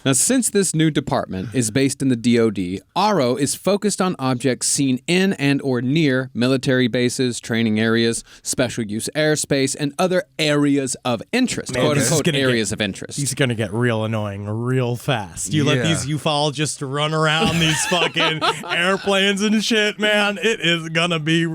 Now, since this new department is based in the DoD, ARO is focused on objects seen in and or near military bases, training areas, special use airspace, and other areas of interest. Man, Quote-unquote areas of interest. He's going to get real annoying real fast. You let these ufologists run around these fucking airplanes and shit, man. It is going to be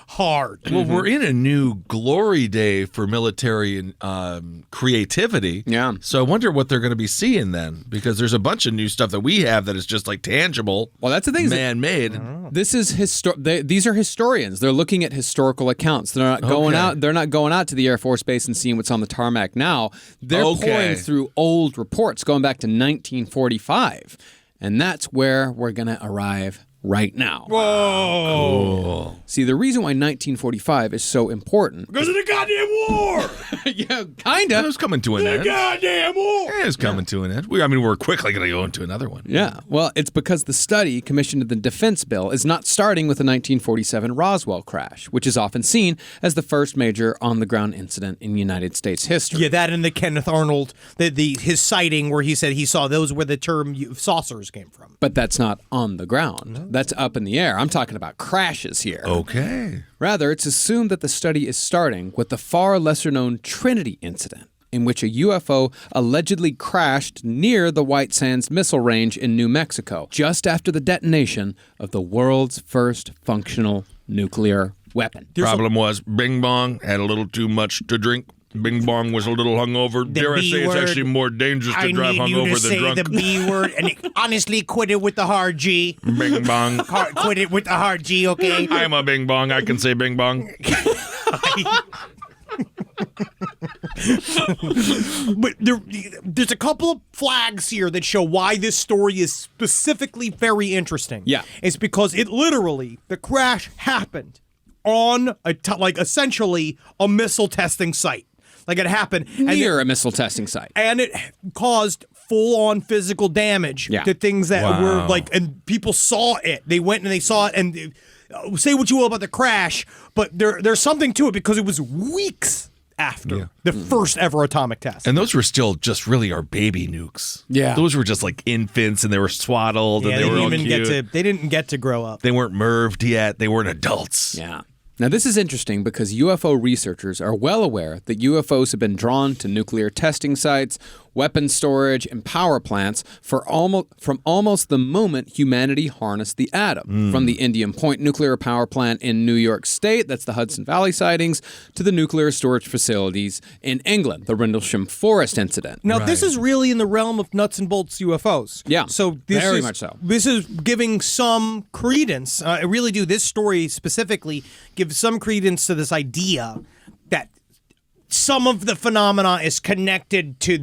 hard. Well, we're in a new glory day for military and creativity. Yeah. So I wonder what they're going to be seeing then, because there's a bunch of new stuff that we have that is just like tangible. Well, that's the thing. Man-made. This is these are historians. They're looking at historical accounts. They're not going out. They're not going out to the Air Force Base and seeing what's on the tarmac now. They're pouring through old reports going back to 1945, and that's where we're going to arrive right now. Whoa. Cool. See, the reason why 1945 is so important... Because of the goddamn war! Yeah, kind of. It was coming to an end. The goddamn war! It was coming to an end. We're quickly going to go into another one. Yeah, well, it's because the study commissioned in the defense bill is not starting with the 1947 Roswell crash, which is often seen as the first major on-the-ground incident in United States history. Yeah, that and the Kenneth Arnold, his sighting where he said he saw those where the term saucers came from. But that's not on the ground. That's up in the air. I'm talking about crashes here. Okay. Rather, it's assumed that the study is starting with the far lesser-known Trinity incident, in which a UFO allegedly crashed near the White Sands Missile Range in New Mexico, just after the detonation of the world's first functional nuclear weapon. Problem was, Bing Bong had a little too much to drink. Bing Bong was a little hungover. Dare I say it's actually more dangerous to drive hungover than drunk. I need you to say the B word and honestly quit it with the hard G. Bing Bong. Quit it with the hard G, okay? I'm a Bing Bong. I can say Bing Bong. But there's a couple of flags here that show why this story is specifically very interesting. Yeah. It's because the crash happened on essentially a missile testing site. Like it happened Near a missile testing site. and it caused full-on physical damage to things that were and people saw it. They went and they saw it, and say what you will about the crash, but there's something to it because it was weeks after the first ever atomic test. And those were still just really our baby nukes. Yeah. Those were just like infants, and they were swaddled, and they were all cute. They didn't get to grow up. They weren't merved yet. They weren't adults. Yeah. Now, this is interesting because UFO researchers are well aware that UFOs have been drawn to nuclear testing sites, weapon storage, and power plants from almost the moment humanity harnessed the atom. From the Indian Point nuclear power plant in New York State, that's the Hudson Valley sightings, to the nuclear storage facilities in England, the Rendlesham Forest incident. Now, this is really in the realm of nuts and bolts UFOs. Yeah, so very much so. This is giving some credence. I really do. This story specifically gives some credence to this idea that some of the phenomena is connected to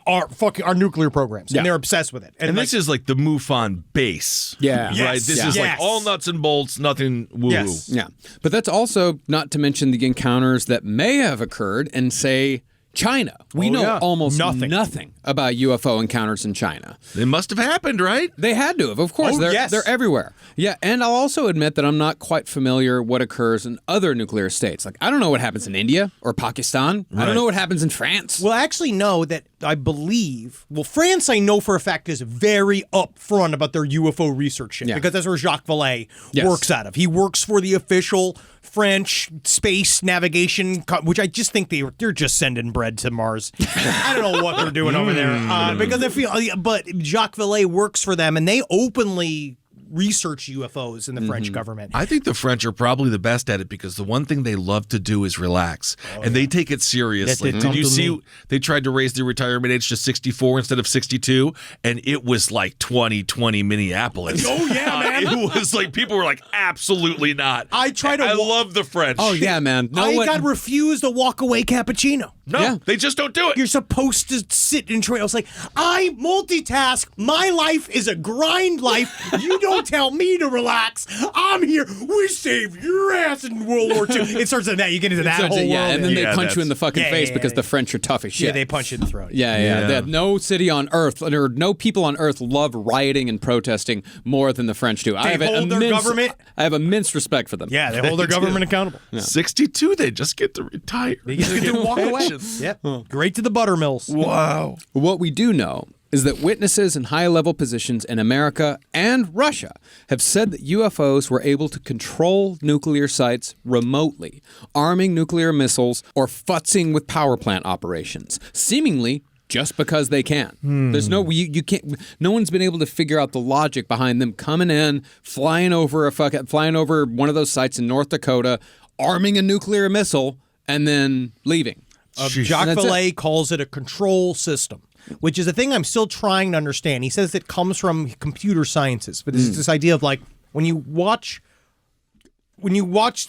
our nuclear programs, and they're obsessed with it. And this is like the MUFON base. Yeah. Right? Yes. This is like all nuts and bolts, nothing woo-woo. Yes. Yeah. But that's also not to mention the encounters that may have occurred in, say, China. We know almost nothing about UFO encounters in China. They must have happened, right? They had to have, of course. They're everywhere. Yeah, and I'll also admit that I'm not quite familiar what occurs in other nuclear states. Like, I don't know what happens in India or Pakistan. I don't know what happens in France. Well, I actually know that I believe, France I know for a fact is very upfront about their UFO research shit, because that's where Jacques Vallée works out of. He works for the official French space navigation, which I just think they're just sending bread to Mars. I don't know what they're doing over there, because I feel. But Jacques Vallée works for them, and they openly research UFOs in the French government. I think the French are probably the best at it because the one thing they love to do is relax, and they take it seriously. Did you see they tried to raise the retirement age to 64 instead of 62, and it was like 2020 Minneapolis. Oh yeah, man! It was like people were like, absolutely not. I love the French. Oh yeah, man. I got refused a walk-away cappuccino. No, they just don't do it. You're supposed to sit and train. I was like, I multitask. My life is a grind life. You don't tell me to relax. I'm here. We saved your ass in World War II. It starts at that. You get into that whole world. And then they punch you in the fucking face because the French are tough as shit. Yeah, they punch you in the throat. Yeah. They have no city on earth, or no people on earth love rioting and protesting more than the French do. They hold their government. I have immense respect for them. Yeah, they hold their government accountable. 62, they just get to retire. They just get to walk away. Yep. Great to the buttermills. Wow. What we do know is that witnesses in high-level positions in America and Russia have said that UFOs were able to control nuclear sites remotely, arming nuclear missiles or futzing with power plant operations, seemingly just because they can. There's you can't. No one's been able to figure out the logic behind them coming in, flying over one of those sites in North Dakota, arming a nuclear missile, and then leaving. Jacques Vallée calls it a control system, which is a thing I'm still trying to understand. He says it comes from computer sciences, but it's this idea of like when you watch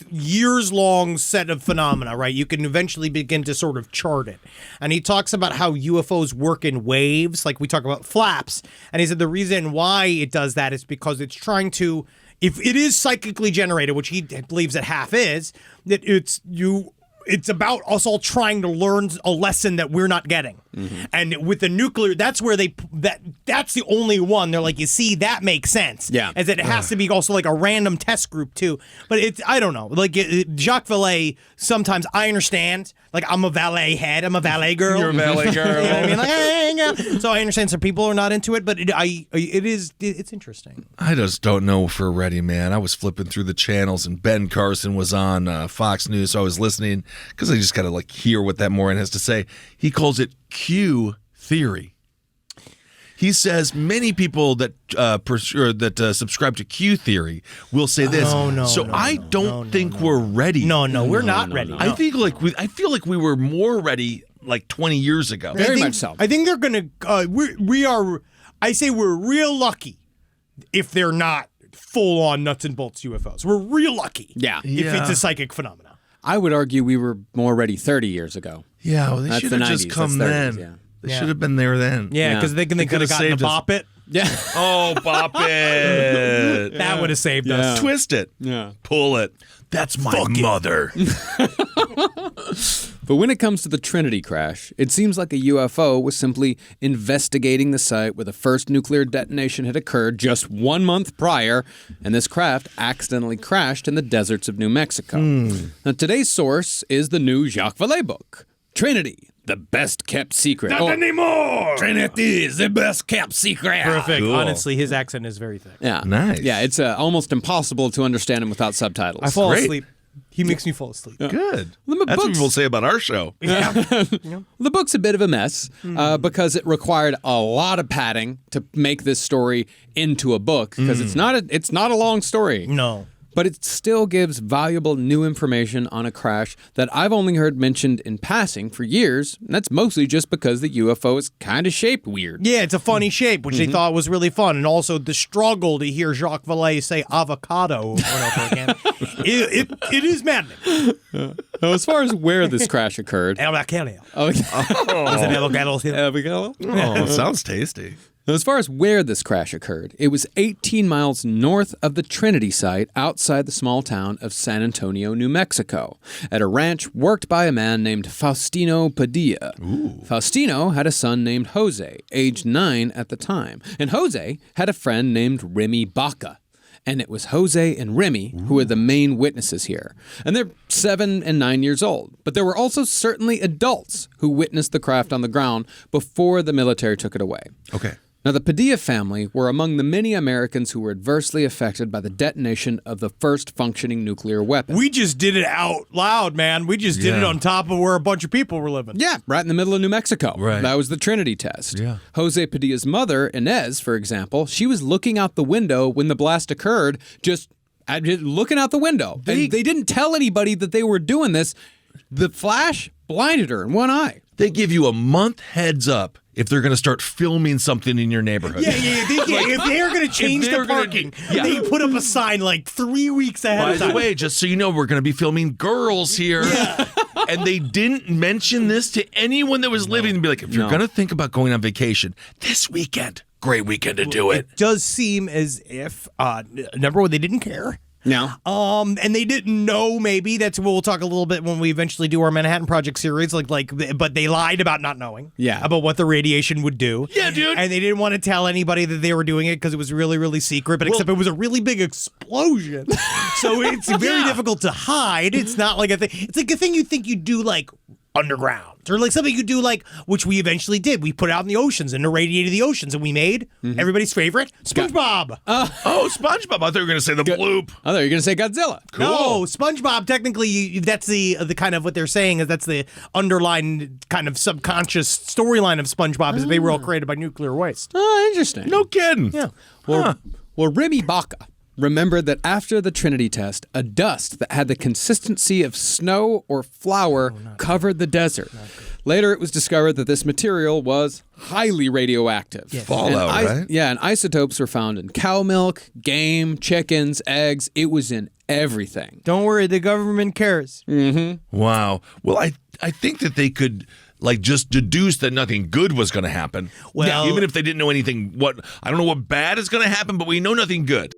years-long set of phenomena, right, you can eventually begin to sort of chart it. And he talks about how UFOs work in waves, like we talk about flaps. And he said the reason why it does that is because it's trying to, if it is psychically generated, which he believes that half is, that it's about us all trying to learn a lesson that we're not getting. And with the nuclear, that's where that's the only one. They're like, you see, that makes sense. Yeah. As it has to be also like a random test group too. But I don't know. Like Jacques Vallée, sometimes I understand. Like I'm a valet head. I'm a valet girl. You're a valet girl. You know what I mean? Like, hey. So I understand some people are not into it, but it's interesting. I just don't know if we're ready, man. I was flipping through the channels and Ben Carson was on Fox News, so I was listening because I just got to like hear what that moron has to say. He calls it Q theory. He says many people that subscribe to Q theory will say this. I don't think we're ready. No, we're not ready. I feel like we were more ready like 20 years ago. Very much so. I think they're gonna. I say we're real lucky if they're not full on nuts and bolts UFOs. We're real lucky. Yeah. If it's a psychic phenomena. I would argue we were more ready 30 years ago. Yeah, well, they That's should the have just 90s. come That's 30s, then. yeah. They should have been there then. Yeah, because they could have gotten saved to us. bop it. Yeah. Oh, bop it. That would have saved us. Twist it. Yeah. Pull it. That's my mother. But when it comes to the Trinity crash, it seems like a UFO was simply investigating the site where the first nuclear detonation had occurred just 1 month prior, and this craft accidentally crashed in the deserts of New Mexico. Now, today's source is the new Jacques Vallée book, Trinity, the best kept secret. Not anymore. Trinity is the best kept secret. Perfect. Cool. Honestly, his accent is very thick. Yeah. Nice. Yeah, it's almost impossible to understand him without subtitles. I fall Great. asleep. He makes me fall asleep. Good. Well, the That's what books- people say about our show. The book's a bit of a mess because it required a lot of padding to make this story into a book because it's not a long story. No. But it still gives valuable new information on a crash that I've only heard mentioned in passing for years, and that's mostly just because the UFO is kind of shaped weird. Yeah, it's a funny shape, which they thought was really fun. And also the struggle to hear Jacques Vallée say avocado over and over again. It is maddening. Now, as far as where this crash occurred... Avocado. Oh, Is it avocado? Oh, it sounds tasty. Now, as far as where this crash occurred, it was 18 miles north of the Trinity site outside the small town of San Antonio, New Mexico, at a ranch worked by a man named Faustino Padilla. Faustino had a son named Jose, aged 9 at the time, and Jose had a friend named Remy Baca. And it was Jose and Remy who were the main witnesses here. And they're 7 and 9 years old. But there were also certainly adults who witnessed the craft on the ground before the military took it away. Okay. Now, the Padilla family were among the many Americans who were adversely affected by the detonation of the first functioning nuclear weapon. We just did it out loud, man. We just did it on top of where a bunch of people were living. Yeah, right in the middle of New Mexico. Right. That was the Trinity test. Yeah. Jose Padilla's mother, Inez, for example, she was looking out the window when the blast occurred, just looking out the window. And they didn't tell anybody that they were doing this. The flash blinded her in one eye. They give you a month heads up if they're going to start filming something in your neighborhood. Yeah. If they're going to change the parking, they put up a sign like 3 weeks ahead of time. By the way, just so you know, we're going to be filming girls here. Yeah. And they didn't mention this to anyone that was living and be like, if you're going to think about going on vacation this weekend, great weekend to do it. It does seem as if, number one, they didn't care. No. And they didn't know, maybe. That's what we'll talk a little bit when we eventually do our Manhattan Project series. But they lied about not knowing. Yeah. About what the radiation would do. Yeah, dude. And they didn't want to tell anybody that they were doing it because it was really, really secret. But except it was a really big explosion. So it's very difficult to hide. It's not like a thing. It's like a thing you think you'd do like underground. Or like something you do, like, which we eventually did. We put it out in the oceans and irradiated the oceans, and we made everybody's favorite, SpongeBob. Oh, SpongeBob. I thought you were going to say the bloop. I thought you were going to say Godzilla. Cool. No, SpongeBob, technically, that's the kind of what they're saying is that's the underlying kind of subconscious storyline of SpongeBob is that they were all created by nuclear waste. Oh, interesting. No kidding. Yeah. Well, Remy Baca remembered that after the Trinity test, a dust that had the consistency of snow or flour covered the desert. Later, it was discovered that this material was highly radioactive. Yes. Fallout, right? Yeah, and isotopes were found in cow milk, game, chickens, eggs. It was in everything. Don't worry, the government cares. Wow. Well, I think that they could like just deduce that nothing good was going to happen. Well, even if they didn't know anything, I don't know what bad is going to happen, but we know nothing good.